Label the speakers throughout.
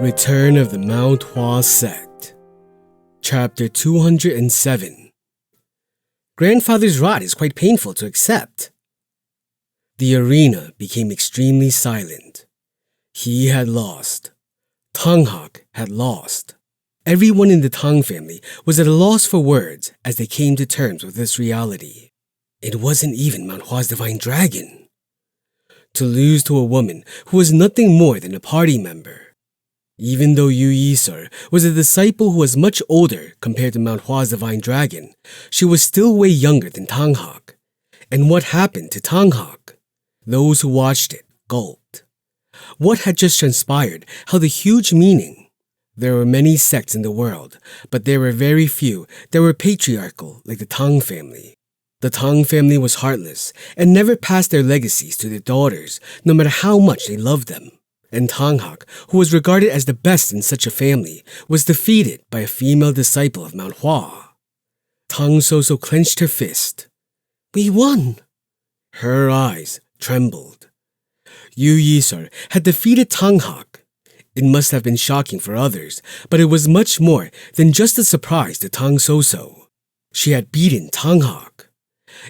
Speaker 1: Return of the Mount Hua Sect. Chapter 207. Grandfather's rod is quite painful to accept. The arena became extremely silent. He had lost. Tanghak had lost. Everyone in the Tang family was at a loss for words as they came to terms with this reality. It wasn't even Mount Hua's divine dragon. To lose to a woman who was nothing more than a party member. Even though Yu Yisur was a disciple who was much older compared to Mount Hua's divine dragon, she was still way younger than Tanghak. And what happened to Tanghak? Those who watched it gulped. What had just transpired held a huge meaning. There were many sects in the world, but there were very few that were patriarchal like the Tang family. The Tang family was heartless and never passed their legacies to their daughters, no matter how much they loved them. And Tanghak, who was regarded as the best in such a family, was defeated by a female disciple of Mount Hua. Tang Soso clenched her fist. "We won!" Her eyes trembled. Yu Yisur had defeated Tanghak. It must have been shocking for others, but it was much more than just a surprise to Tang Soso. She had beaten Tanghak.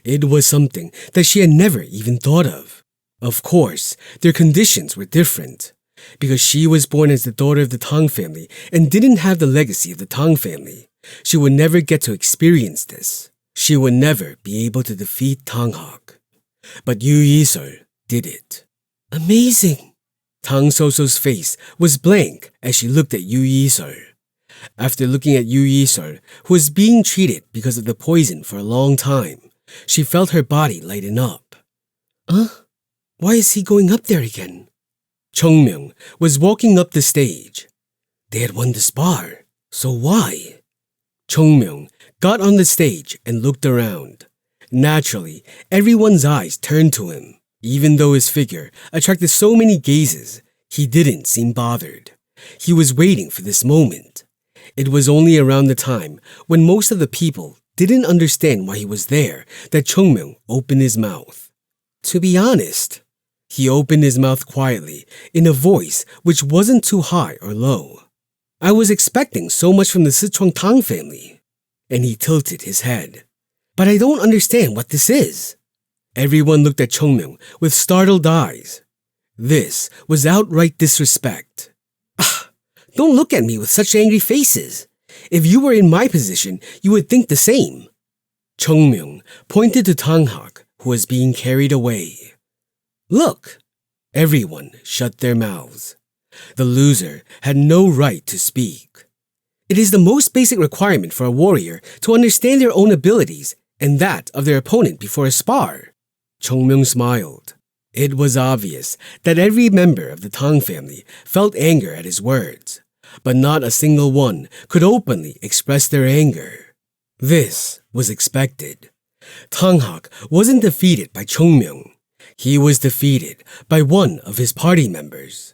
Speaker 1: It was something that she had never even thought of. Of course, their conditions were different. Because she was born as the daughter of the Tang family and didn't have the legacy of the Tang family, she would never get to experience this. She would never be able to defeat Tanghak. But Yu Yisur did it. Amazing! Tang Soso's face was blank as she looked at Yu Yisur. After looking at Yu Yisur, who was being treated because of the poison for a long time, she felt her body lighten up. Huh? Why is he going up there again? Chongmyung was walking up the stage. They had won the spar, so why? Chongmyung got on the stage and looked around. Naturally, everyone's eyes turned to him. Even though his figure attracted so many gazes, he didn't seem bothered. He was waiting for this moment. It was only around the time when most of the people didn't understand why he was there that Chongmyung opened his mouth. To be honest, he opened his mouth quietly in a voice which wasn't too high or low. I was expecting so much from the Sichuan Tang family. And he tilted his head. But I don't understand what this is. Everyone looked at Chongmyung with startled eyes. This was outright disrespect. Don't look at me with such angry faces. If you were in my position, you would think the same. Chongmyung pointed to Tanghak, who was being carried away. Look! Everyone shut their mouths. The loser had no right to speak. It is the most basic requirement for a warrior to understand their own abilities and that of their opponent before a spar. Chongmyung smiled. It was obvious that every member of the Tang family felt anger at his words, but not a single one could openly express their anger. This was expected. Tanghak wasn't defeated by Chongmyung. He was defeated by one of his party members.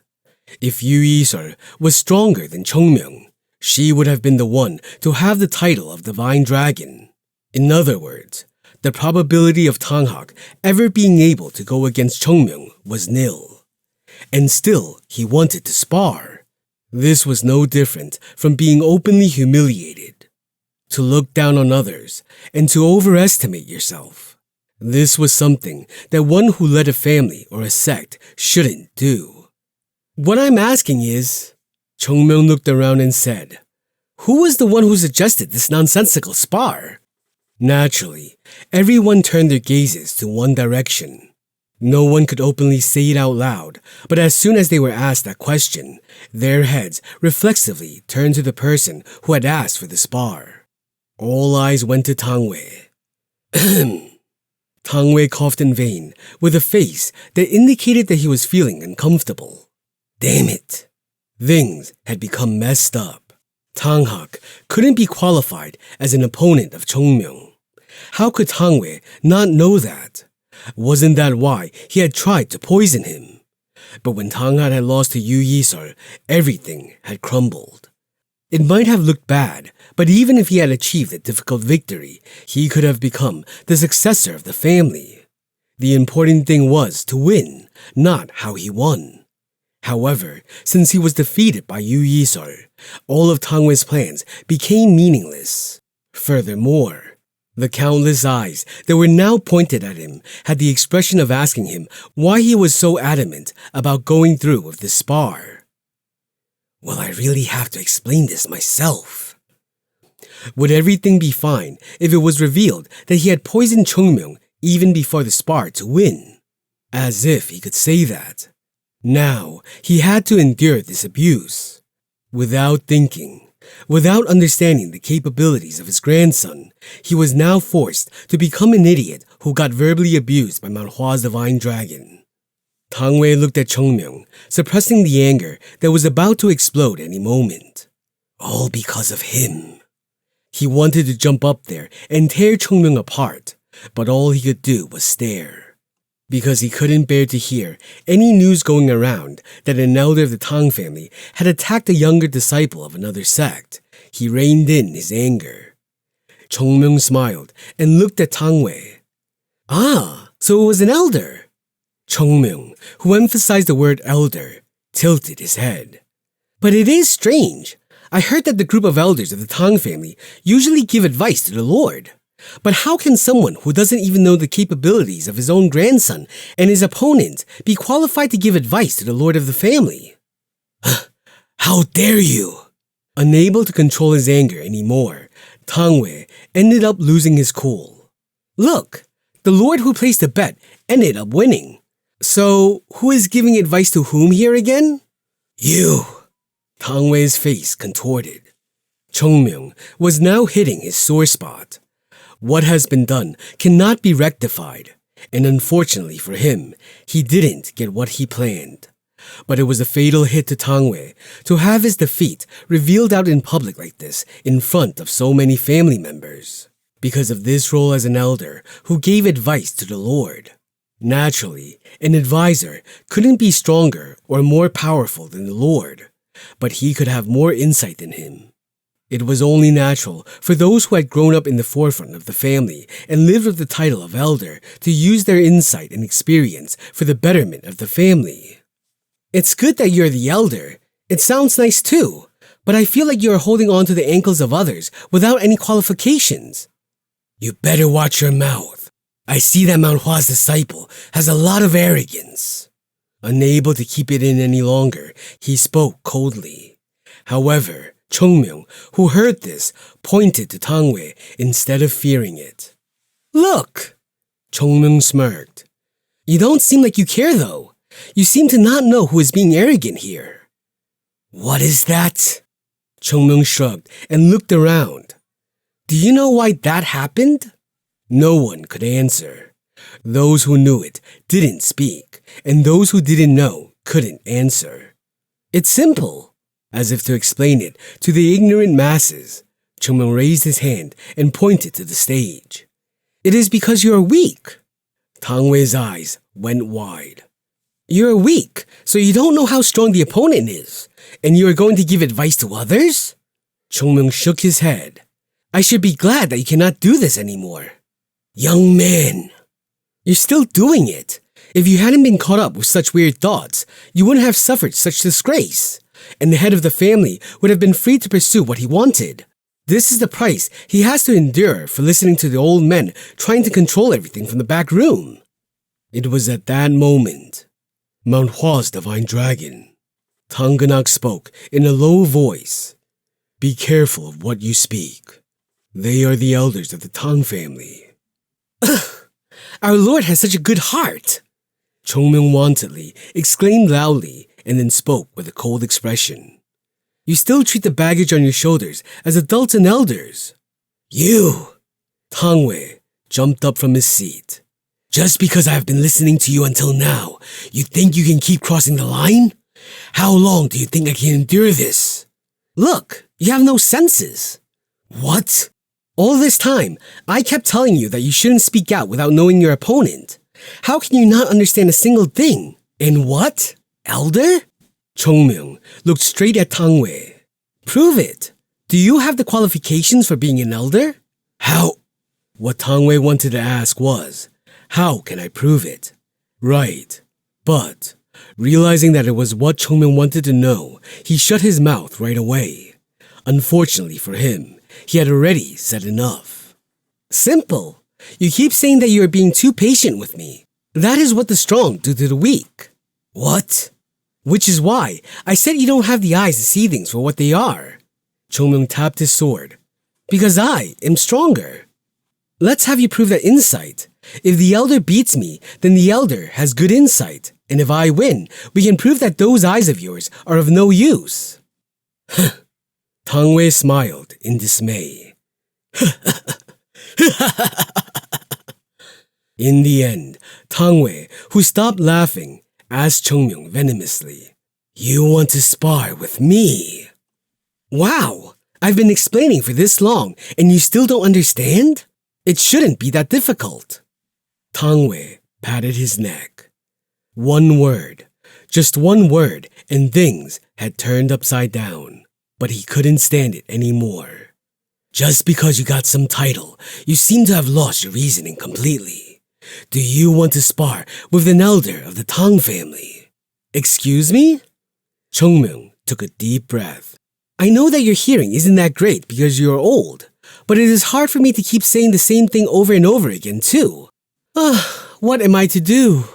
Speaker 1: If Yu Yisur was stronger than Chongmyung, she would have been the one to have the title of Divine Dragon. In other words, the probability of Tanghak ever being able to go against Chongmyung was nil. And still, he wanted to spar. This was no different from being openly humiliated. To look down on others and to overestimate yourself. This was something that one who led a family or a sect shouldn't do. What I'm asking is, Chongmyung looked around and said, who was the one who suggested this nonsensical spar? Naturally, everyone turned their gazes to one direction. No one could openly say it out loud, but as soon as they were asked that question, their heads reflexively turned to the person who had asked for the spar. All eyes went to Tang Wei. Tang Wei coughed in vain, with a face that indicated that he was feeling uncomfortable. Damn it. Things had become messed up. Tanghak couldn't be qualified as an opponent of Chongmyung. How could Tang Wei not know that? Wasn't that why he had tried to poison him? But when Tanghak had lost to Yu Yisur, everything had crumbled. It might have looked bad, but even if he had achieved a difficult victory, he could have become the successor of the family. The important thing was to win, not how he won. However, since he was defeated by Yu Yisol, all of Tang Wei's plans became meaningless. Furthermore, the countless eyes that were now pointed at him had the expression of asking him why he was so adamant about going through with this spar. Will I really have to explain this myself? Would everything be fine if it was revealed that he had poisoned Chungmyung even before the spar to win? As if he could say that. Now, he had to endure this abuse. Without thinking, without understanding the capabilities of his grandson, he was now forced to become an idiot who got verbally abused by Mount Hua's divine dragon. Tang Wei looked at Chungmyung, suppressing the anger that was about to explode any moment. All because of him. He wanted to jump up there and tear Chungmyung apart, but all he could do was stare. Because he couldn't bear to hear any news going around that an elder of the Tang family had attacked a younger disciple of another sect, he reined in his anger. Chungmyung smiled and looked at Tang Wei. Ah, so it was an elder. Chungmyung, who emphasized the word elder, tilted his head. But it is strange. I heard that the group of elders of the Tang family usually give advice to the Lord. But how can someone who doesn't even know the capabilities of his own grandson and his opponent be qualified to give advice to the Lord of the family? How dare you! Unable to control his anger anymore, Tang Wei ended up losing his cool. Look, the Lord who placed the bet ended up winning. So, who is giving advice to whom here again? You! Tang Wei's face contorted. Chungmyung was now hitting his sore spot. What has been done cannot be rectified, and unfortunately for him, he didn't get what he planned. But it was a fatal hit to Tang Wei to have his defeat revealed out in public like this in front of so many family members, because of this role as an elder who gave advice to the Lord. Naturally, an advisor couldn't be stronger or more powerful than the Lord, but he could have more insight than him. It was only natural for those who had grown up in the forefront of the family and lived with the title of elder to use their insight and experience for the betterment of the family. It's good that you're the elder. It sounds nice too, but I feel like you're holding on to the ankles of others without any qualifications. You better watch your mouth. I see that Mount Hua's disciple has a lot of arrogance. Unable to keep it in any longer, he spoke coldly. However, Chungmyung, who heard this, pointed to Tang Wei instead of fearing it. Look! Chungmyung smirked. You don't seem like you care though. You seem to not know who is being arrogant here. What is that? Chungmyung shrugged and looked around. Do you know why that happened? No one could answer. Those who knew it didn't speak, and those who didn't know couldn't answer. It's simple. As if to explain it to the ignorant masses, Chungmyung raised his hand and pointed to the stage. It is because you are weak. Tang Wei's eyes went wide. You're weak, so you don't know how strong the opponent is, and you are going to give advice to others? Chungmyung shook his head. I should be glad that you cannot do this anymore. Young man, you're still doing it. If you hadn't been caught up with such weird thoughts, you wouldn't have suffered such disgrace, and the head of the family would have been free to pursue what he wanted. This is the price he has to endure for listening to the old men trying to control everything from the back room. It was at that moment. Mount Hua's divine dragon. Tanganak spoke in a low voice. Be careful of what you speak. They are the elders of the Tang family. Our Lord has such a good heart. Chungmyung wantedly exclaimed loudly and then spoke with a cold expression. You still treat the baggage on your shoulders as adults and elders. You! Tang Wei jumped up from his seat. Just because I have been listening to you until now, you think you can keep crossing the line? How long do you think I can endure this? Look, you have no senses. What? All this time, I kept telling you that you shouldn't speak out without knowing your opponent. How can you not understand a single thing? And what? Elder? Chungmyung looked straight at Tang Wei. Prove it. Do you have the qualifications for being an elder? How? What Tang Wei wanted to ask was, how can I prove it? Right. But Realizing that it was what Chongmyung wanted to know, he shut his mouth right away. Unfortunately for him, he had already said enough. Simple. You keep saying that you are being too patient with me. That is what the strong do to the weak. What? Which is why I said you don't have the eyes to see things for what they are. Chongmyung tapped his sword. Because I am stronger. Let's have you prove that insight. If the elder beats me, then the elder has good insight. And if I win, we can prove that those eyes of yours are of no use. Tang Wei smiled in dismay. In the end, Tang Wei, who stopped laughing, asked Chongmyung venomously, "You want to spar with me?" Wow! I've been explaining for this long, and you still don't understand? It shouldn't be that difficult. Tang Wei patted his neck. One word, just one word, and things had turned upside down. But he couldn't stand it anymore. Just because you got some title, you seem to have lost your reasoning completely. Do you want to spar with an elder of the Tang family? Excuse me? Chongmyung took a deep breath. I know that your hearing isn't that great because you're old, but it is hard for me to keep saying the same thing over and over again too. What am I to do?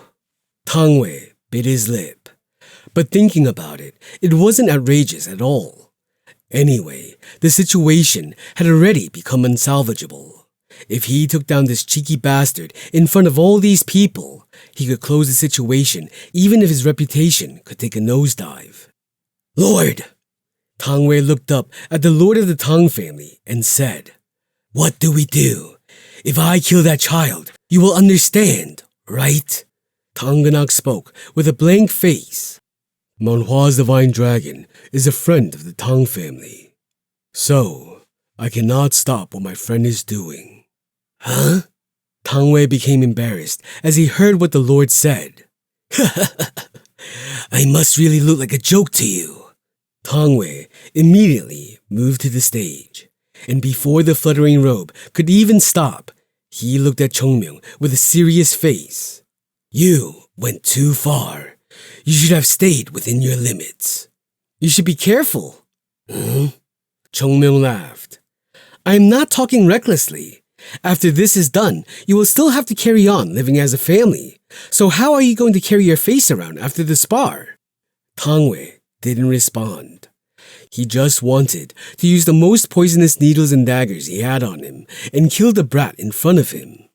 Speaker 1: Tang Wei bit his lip. But thinking about it, it wasn't outrageous at all. Anyway, the situation had already become unsalvageable. If he took down this cheeky bastard in front of all these people, he could close the situation even if his reputation could take a nosedive. Lord! Tang Wei looked up at the lord of the Tang family and said, "What do we do? If I kill that child, you will understand, right?" Tang Ganak spoke with a blank face. Mount Hua's divine dragon is a friend of the Tang family. So, I cannot stop what my friend is doing. Huh? Tang Wei became embarrassed as he heard what the Lord said. I must really look like a joke to you. Tang Wei immediately moved to the stage, and before the fluttering robe could even stop, he looked at Chongmyung with a serious face. You went too far. You should have stayed within your limits. You should be careful. Chongmyung laughed. I am not talking recklessly. After this is done, you will still have to carry on living as a family. So how are you going to carry your face around after the spar? Tang Wei didn't respond. He just wanted to use the most poisonous needles and daggers he had on him and kill the brat in front of him.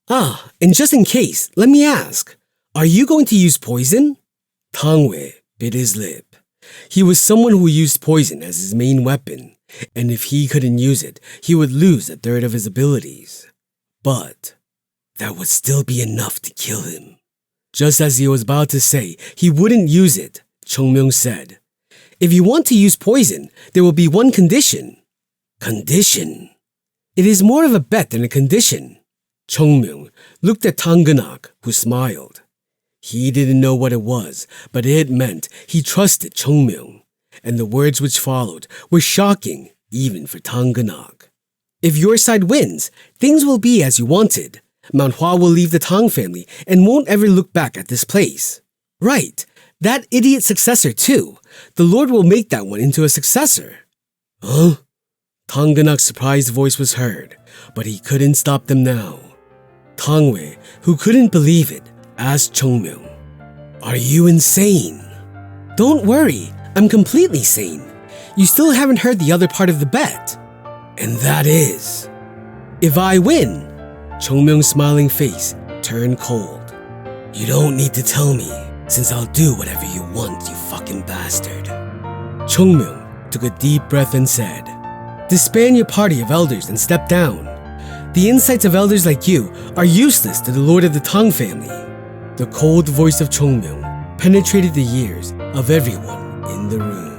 Speaker 1: And just in case, let me ask, are you going to use poison? Tang Wei bit his lip. He was someone who used poison as his main weapon, and if he couldn't use it, he would lose a third of his abilities. But that would still be enough to kill him. Just as he was about to say he wouldn't use it, Chongmyung said, "If you want to use poison, there will be one condition." Condition? It is more of a bet than a condition. Chongmyung looked at Tang Ganak, who smiled. He didn't know what it was, but it meant he trusted Chongmyung, and the words which followed were shocking even for Tang Ganak. If your side wins, things will be as you wanted. Mount Hua will leave the Tang family and won't ever look back at this place. Right, that idiot successor too. The Lord will make that one into a successor. Huh? Tang Ganak's surprised voice was heard, but he couldn't stop them now. Tang Wei, who couldn't believe it, asked Chongmyung, "Are you insane?" Don't worry, I'm completely sane. You still haven't heard the other part of the bet. And that is, if I win. Chongmyung's smiling face turned cold. You don't need to tell me, since I'll do whatever you want, you fucking bastard. Chongmyung took a deep breath and said, "Disband your party of elders and step down. The insights of elders like you are useless to the lord of the Tang family." The cold voice of Chongmyung penetrated the ears of everyone in the room.